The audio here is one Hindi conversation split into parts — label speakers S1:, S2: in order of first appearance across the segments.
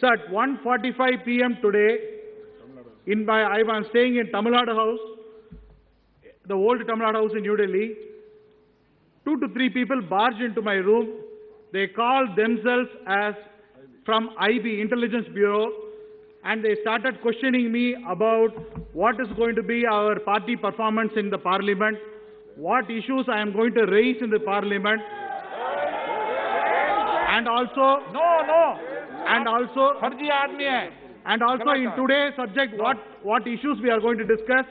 S1: So at 1:45 p.m. today, I was staying in Tamil Nadu House, the old Tamil Nadu House in New Delhi. 2 to 3 people barged into my room. They called themselves as from IB, Intelligence Bureau, and they started questioning me about what is going to be our party performance in the parliament, what issues I am going to raise in the parliament, and also
S2: फर्जी आदमी है.
S1: And also in today's subject, what issues we are going to discuss,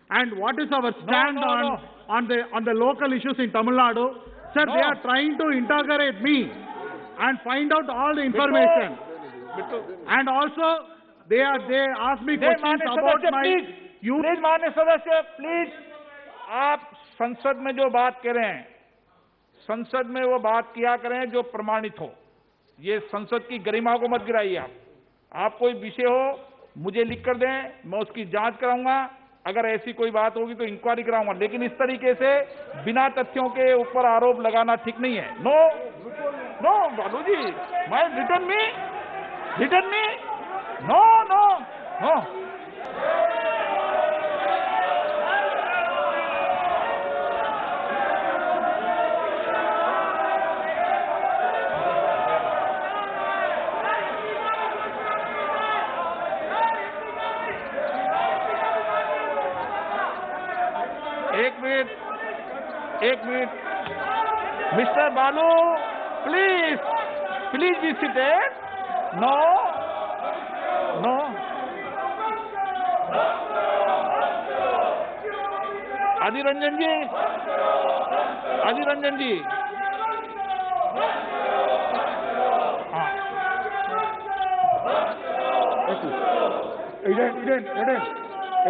S1: and what is our stand on the local issues in Tamil Nadu. Sir, they are trying to interrogate me and find out all the information. And also they ask me questions about my youth.
S2: Please माननीय सदस्य, प्लीज आप संसद में जो बात करें, संसद में वो बात किया करें जो प्रमाणित हो. ये संसद की गरिमा को मत गिराइए. आप कोई विषय हो मुझे लिख कर दें, मैं उसकी जांच कराऊंगा. अगर ऐसी कोई बात होगी तो इंक्वायरी कराऊंगा, लेकिन इस तरीके से बिना तथ्यों के ऊपर आरोप लगाना ठीक नहीं है. नो बालू जी, मैं रिटर्न मी नो. एक minute mister Balu, please be seated. No Adhir Ranjan ji,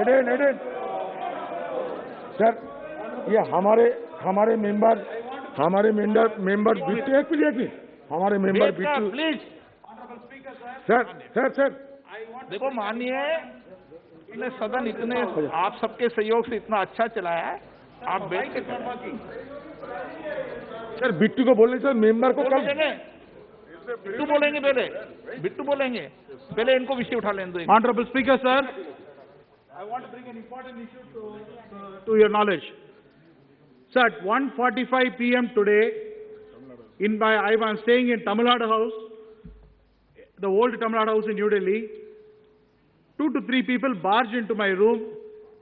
S3: एडेन सर, ये हमारे मेंबर बिट्टू, एक मिनट, हमारे मेंबर बिट्टू,
S2: प्लीज.
S3: सर
S2: देखो माननीय, इतने सदन इतने आप सबके सहयोग से इतना अच्छा चला है, आप बैठ के
S3: सर बिट्टू को बोलने सर, मेंबर को कल
S2: बिट्टू बोलेंगे पहले इनको विषय उठा लेने दो.
S1: Honorable Speaker, sir, I want to bring an important issue to your knowledge. So at 1:45 p.m. today, I was staying in Tamil Nadu House, the old Tamil Nadu House in New Delhi. 2 to 3 people barged into my room.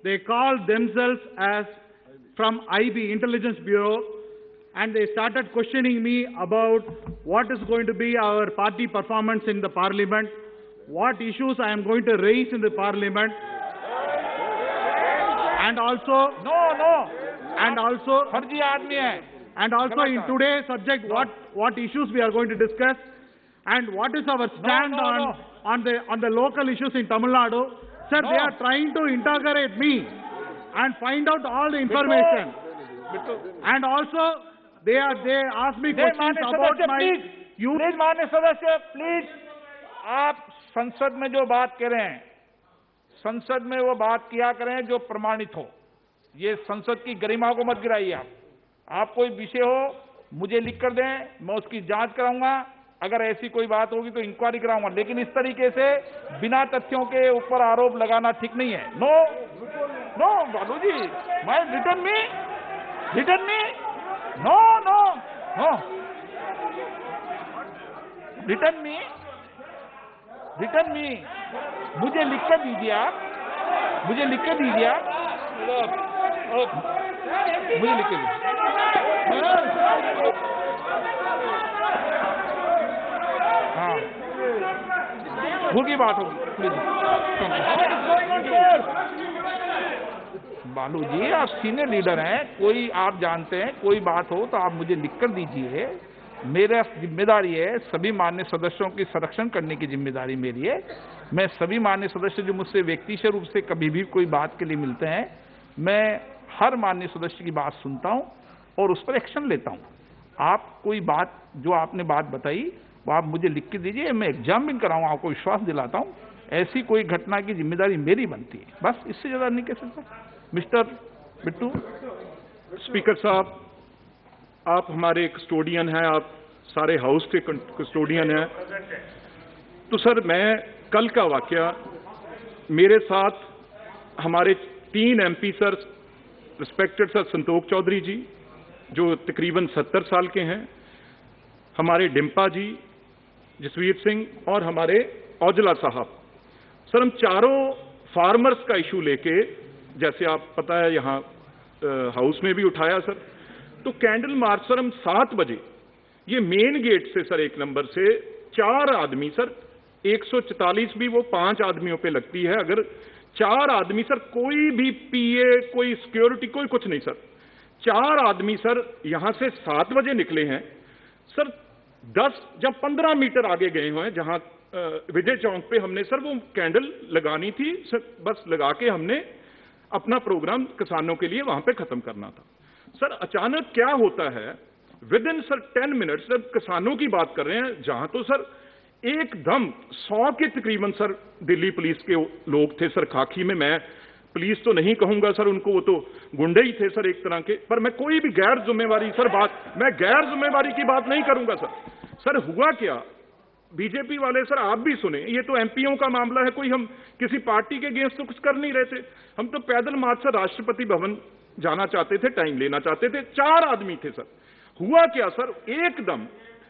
S1: They called themselves as from IB, Intelligence Bureau, and they started questioning me about what is going to be our party performance in the parliament, what issues I am going to raise in the parliament, and also
S2: फर्जी आदमी है.
S1: And also in today's subject, what issues we are going to discuss, and what is our stand on the local issues in Tamil Nadu. Sir, they are trying to interrogate me and find out all the information. And also they ask me questions about my youth.
S2: Please माननीय सदस्य, प्लीज आप संसद में जो बात करें, संसद में वो बात किया करें जो प्रमाणित हो. ये संसद की गरिमा को मत गिराइए. आप कोई विषय हो मुझे लिख कर दें, मैं उसकी जांच कराऊंगा. अगर ऐसी कोई बात होगी तो इंक्वायरी कराऊंगा, लेकिन इस तरीके से बिना तथ्यों के ऊपर आरोप लगाना ठीक नहीं है. नो बालू जी, मैं रिटर्न मी नो रिटर्न मी मुझे लिख कर दीजिए आप. मुझे लिख के दीजिए. हाँ, की बात होगी. बालू जी, आप सीनियर लीडर हैं, कोई आप जानते हैं, कोई बात हो तो आप मुझे लिख कर दीजिए. मेरा जिम्मेदारी है सभी मान्य सदस्यों की संरक्षण करने की जिम्मेदारी मेरी है. मैं सभी मान्य सदस्य जो मुझसे व्यक्तिगत रूप से कभी भी कोई बात के लिए मिलते हैं, मैं हर मान्य सदस्य की बात सुनता हूं और उस पर एक्शन लेता हूं. आप कोई बात जो आपने बात बताई वो आप मुझे लिख के दीजिए, मैं एग्जामिन कराऊंगा, आपको विश्वास दिलाता हूं. ऐसी कोई घटना की जिम्मेदारी मेरी बनती है, बस इससे ज्यादा नहीं कह सकता. मिस्टर बिट्टू.
S3: स्पीकर साहब, आप हमारे कस्टोडियन हैं, आप सारे हाउस के कस्टोडियन हैं.
S4: तो सर मैं कल का वाकया, मेरे साथ हमारे 3 MP sir, respected sir Santokh Chaudhary ji जो तकरीबन 70 साल के हैं, हमारे डिम्पा जी, जसवीर सिंह और हमारे औजला साहब। सर हम चारों फार्मर्स का इशू लेके, जैसे आप पता है यहाँ हाउस में भी उठाया सर, तो कैंडल मार्च सर हम 7 बजे ये मेन गेट से सर 1 नंबर से 4 आदमी सर, 144 भी वो 5 आदमियों पे लगती है, अगर 4 आदमी सर, कोई भी पीए, कोई सिक्योरिटी, कोई कुछ नहीं सर, 4 आदमी सर यहां से 7 बजे निकले हैं सर, 10 जब 15 मीटर आगे गए हुए हैं जहां विजय चौक पे हमने सर वो कैंडल लगानी थी सर, बस लगा के हमने अपना प्रोग्राम किसानों के लिए वहां पे खत्म करना था। सर अचानक क्या होता है, with in sir 10 minute, sir किसानों की बात कर रहे हैं जहां तो सर एकदम 100 के तकरीबन सर दिल्ली पुलिस के लोग थे सर, खाकी में, मैं पुलिस तो नहीं कहूंगा सर उनको, वो तो गुंडे ही थे सर एक तरह के, पर मैं कोई भी गैर जिम्मेवारी सर मैं गैर जिम्मेवारी की बात नहीं करूंगा सर। सर हुआ क्या, बीजेपी वाले सर आप भी सुने, ये तो एमपीओ का मामला है, कोई हम किसी पार्टी के अगेंस्ट तो कुछ कर नहीं रहे थे, हम तो पैदल मार्च सर राष्ट्रपति भवन जाना चाहते थे, टाइम लेना चाहते थे, 4 आदमी थे सर। हुआ क्या सर, एकदम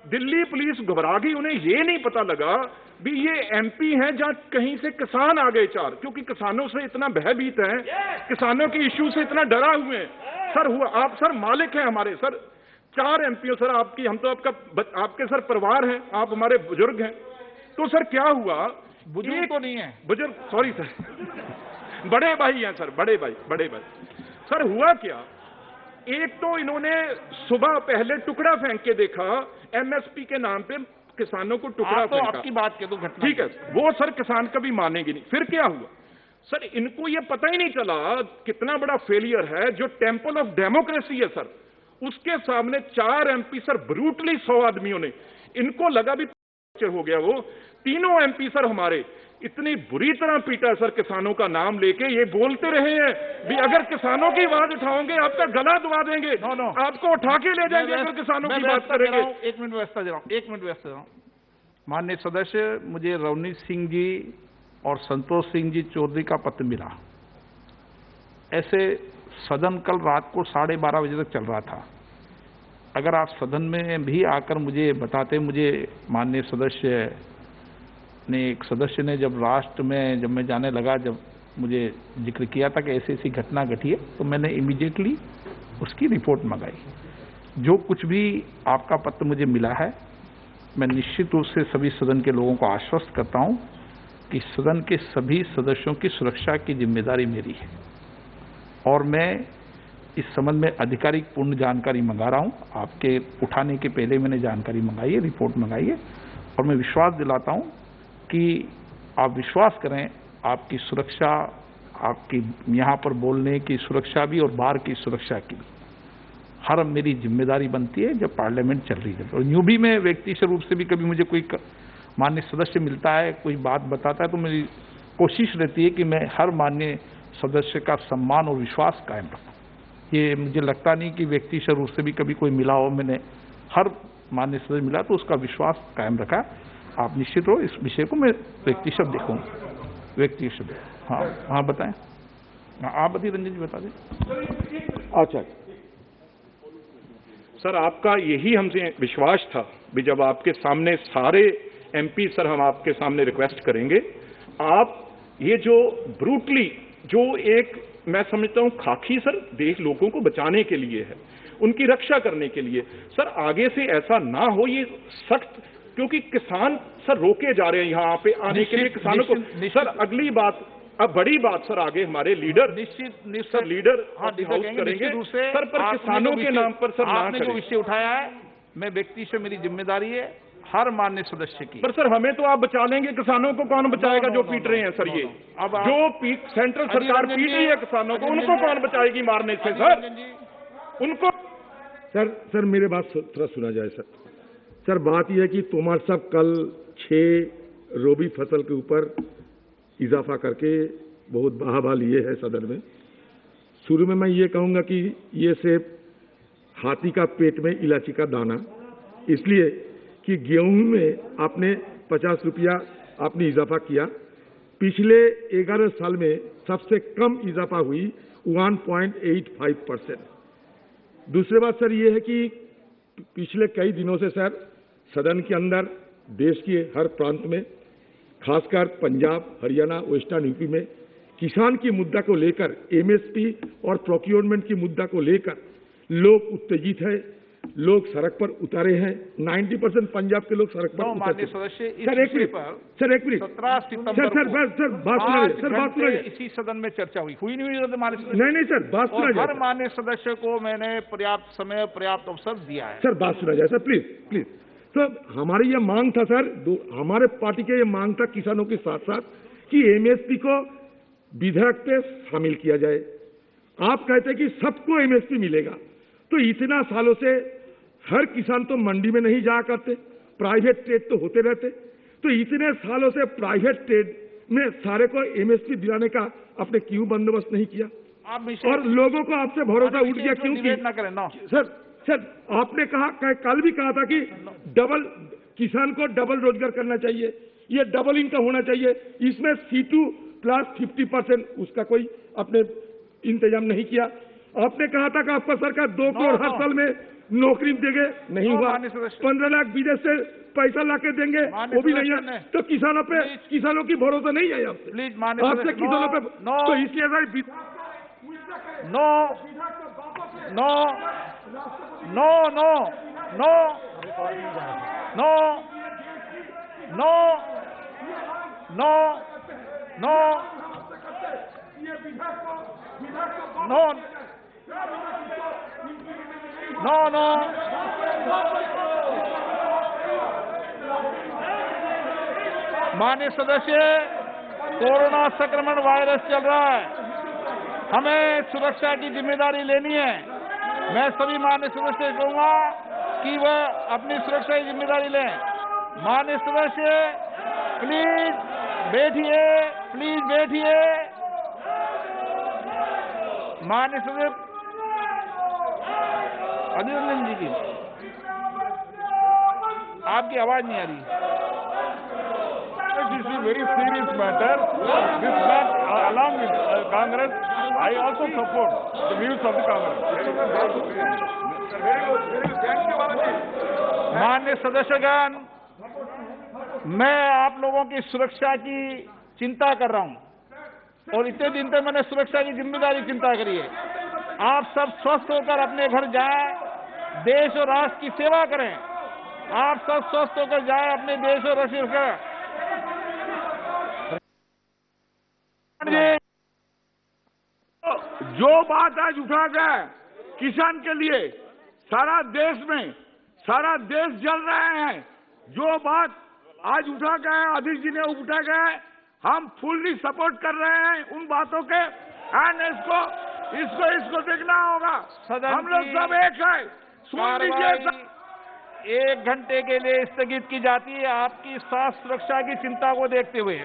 S4: दिल्ली पुलिस घबरा गई, उन्हें ये नहीं पता लगा भी ये एमपी हैं जहां कहीं से किसान आ गए 4, क्योंकि किसानों से इतना भयभीत है, किसानों के इश्यू से इतना डरा हुए हैं सर। हुआ, आप सर मालिक हैं हमारे सर, 4 एमपीओ सर आपकी, हम तो आपके सर परिवार हैं, आप हमारे बुजुर्ग हैं। तो सर क्या हुआ,
S2: बुजुर्ग तो नहीं है,
S4: बुजुर्ग सॉरी सर, बड़े भाई हैं सर, बड़े भाई सर। हुआ क्या, एक तो इन्होंने सुबह पहले टुकड़ा फेंक के देखा, एमएसपी के नाम पे किसानों को टुकड़ा
S2: तो
S4: फेंका।
S2: आपकी बात के तो घटना
S4: ठीक है, वो सर किसान कभी मानेंगे नहीं। फिर क्या हुआ सर, इनको ये पता ही नहीं चला कितना बड़ा फेलियर है, जो टेंपल ऑफ डेमोक्रेसी है सर, उसके सामने 4 एमपी सर ब्रूटली 100 आदमियों ने, इनको लगा भी हो गया, वो तीनों एमपी सर हमारे इतनी बुरी तरह पीटा सर किसानों का नाम लेके, ये बोलते रहे हैं भी अगर किसानों की आवाज उठाओगे आपका गला दबा देंगे, आपको उठा के ले जाएंगे अगर किसानों की बात करेंगे।
S2: 1 मिनट व्यवस्था दे रहा हूं। माननीय सदस्य, मुझे रवनीत सिंह जी और संतोष सिंह जी चौधरी का पत्र मिला, ऐसे सदन कल रात को 12:30 बजे तक चल रहा था, अगर आप सदन में भी आकर मुझे बताते, मुझे माननीय सदस्य ने, एक सदस्य ने जब राष्ट्र में जब मैं जाने लगा, जब मुझे जिक्र किया था कि ऐसी ऐसी घटना घटी है, तो मैंने इमीडिएटली उसकी रिपोर्ट मंगाई। जो कुछ भी आपका पत्र मुझे मिला है, मैं निश्चित रूप से सभी सदन के लोगों को आश्वस्त करता हूं कि सदन के सभी सदस्यों की सुरक्षा की जिम्मेदारी मेरी है, और मैं इस संबंध में आधिकारिक पूर्ण जानकारी मंगा रहा हूं। आपके उठाने के पहले मैंने जानकारी मंगाई है, रिपोर्ट मंगाई है, और मैं विश्वास दिलाता हूं कि आप विश्वास करें, आपकी सुरक्षा, आपकी यहाँ पर बोलने की सुरक्षा भी और बाहर की सुरक्षा की भी हर मेरी जिम्मेदारी बनती है जब पार्लियामेंट चल रही है। और यूँ भी मैं व्यक्तिगत रूप से भी कभी मुझे कोई माननीय सदस्य मिलता है, कोई बात बताता है, तो मेरी कोशिश रहती है कि मैं हर माननीय सदस्य का सम्मान और विश्वास कायम रखूँ। ये मुझे लगता नहीं कि व्यक्तिगत रूप से भी कभी कोई मिला हो, मैंने हर माननीय सदस्य मिला तो उसका विश्वास कायम रखा। आप निश्चित हो, इस विषय को मैं व्यक्तिगत देखूँगा, व्यक्तिगत। हाँ बताएं, आप बताइए, रंजन जी बता दें।
S3: अच्छा
S4: सर, आपका यही हमसे विश्वास था भी जब आपके सामने सारे एमपी सर, हम आपके सामने रिक्वेस्ट करेंगे, आप ये जो ब्रूटली, जो एक मैं समझता हूं खाकी सर देश लोगों को बचाने के लिए है, उनकी रक्षा करने के लिए सर, आगे से ऐसा ना हो, ये सख्त, क्योंकि किसान सर रोके जा रहे हैं यहाँ पे आने के लिए किसानों को। सर अगली बात, अब बड़ी बात सर, आगे हमारे लीडर
S2: निश्चित
S4: सर लीडर हाउस
S2: करेंगे
S4: करेंगे
S2: सर,
S4: पर किसानों के नाम पर सर ना
S2: आपने जो विषय उठाया है, मैं व्यक्ति से, मेरी जिम्मेदारी है हर मान्य सदस्य की।
S4: पर सर हमें तो आप बचा लेंगे, किसानों को कौन बचाएगा जो पीट रहे हैं सर? ये
S2: अब
S4: जो सेंट्रल सरकार पीट रही है किसानों को, उनको कौन बचाएगी मारने से सर? उनको
S3: सर मेरे बात थोड़ा सुना जाए सर, बात यह है कि तोमर साहब कल 6 रोबी फसल के ऊपर इजाफा करके बहुत बहावा लिए है सदन में। शुरू में मैं ये कहूँगा कि ये सिर्फ हाथी का पेट में इलायची का दाना, इसलिए कि गेहूं में आपने 50 रुपया आपने इजाफा किया। पिछले 11 साल में सबसे कम इजाफा हुई 1.85%। दूसरी बात सर ये है कि पिछले कई दिनों से सर सदन के अंदर देश के हर प्रांत में, खासकर पंजाब, हरियाणा, वेस्टर्न यूपी में किसान की मुद्दा को लेकर, एमएसपी और प्रोक्योरमेंट की मुद्दा को लेकर लोग उत्तेजित है, लोग सड़क पर उतारे हैं। 90% पंजाब के लोग सड़क पर उतरे।
S2: माननीय सदस्य,
S3: सर एक मिनट, सर एक मिनट,
S2: 17 सितंबर
S3: सर बात सुनिए,
S2: इसी सदन में चर्चा हुई नहीं माननीय सदस्य।
S3: नहीं सर बात सुना जाए।
S2: हर माननीय सदस्य को मैंने पर्याप्त समय, पर्याप्त अवसर दिया है।
S3: सर बात सुना जाए सर, प्लीज। तो हमारी ये मांग था सर, हमारे पार्टी के ये मांग था किसानों के साथ साथ कि एमएसपी को विधेयक पे शामिल किया जाए। आप कहते हैं कि सबको एमएसपी मिलेगा, तो इतना सालों से हर किसान तो मंडी में नहीं जाया करते, प्राइवेट ट्रेड तो होते रहते, तो इतने सालों से प्राइवेट ट्रेड में सारे को एमएसपी दिलाने का आपने क्यों बंदोबस्त नहीं किया? और लोगों को आपसे भरोसा उठ गया क्यों? सर आपने कहा, कल भी कहा था कि किसान को डबल रोजगार करना चाहिए, ये डबल इनकम होना चाहिए, इसमें C2 प्लस 50% उसका कोई आपने इंतजाम नहीं किया। आपने कहा था कि आपका सरकार 2 करोड़ हर साल में नौकरी देंगे, नहीं हुआ। 15 लाख विदेश से पैसा लाके देंगे, वो भी नहीं है। तो किसानों की भरोसा नहीं है आपसे किसानों पे, तो इसलिए
S2: माननीय सदस्य, कोरोना संक्रमण वायरस चल रहा है, हमें सुरक्षा की जिम्मेदारी लेनी है। मैं सभी माननीय सदस्य से कहूंगा कि वह अपनी सुरक्षा की जिम्मेदारी लें। माननीय सदस्य प्लीज बैठिए, माननीय सदस्य अधीर रंजन जी की आपकी आवाज नहीं आ रही।
S5: This is a very serious matter. This man, along with Congress, I also support the views of the Congress.
S2: माननीय सदस्यगण, मैं आप लोगों की सुरक्षा की चिंता कर रहा हूं और इतने दिन तक मैंने सुरक्षा की जिम्मेदारी चिंता करी है। आप सब स्वस्थ होकर अपने घर जाएं, देश और राष्ट्र की सेवा करें। आप सब स्वस्थ होकर जाएं, अपने देश और राष्ट्र का।
S5: जो बात आज उठा गया किसान के लिए, सारा देश जल रहे हैं। जो बात आज उठा गया, अधीर जी ने उठा गया, हम फुल्ली सपोर्ट कर रहे हैं उन बातों के। एंड इसको देखना होगा, हम लोग सब एक है। सुन लीजिए,
S2: 1 घंटे के लिए स्थगित की जाती है आपकी स्वास्थ्य सुरक्षा की चिंता को देखते हुए।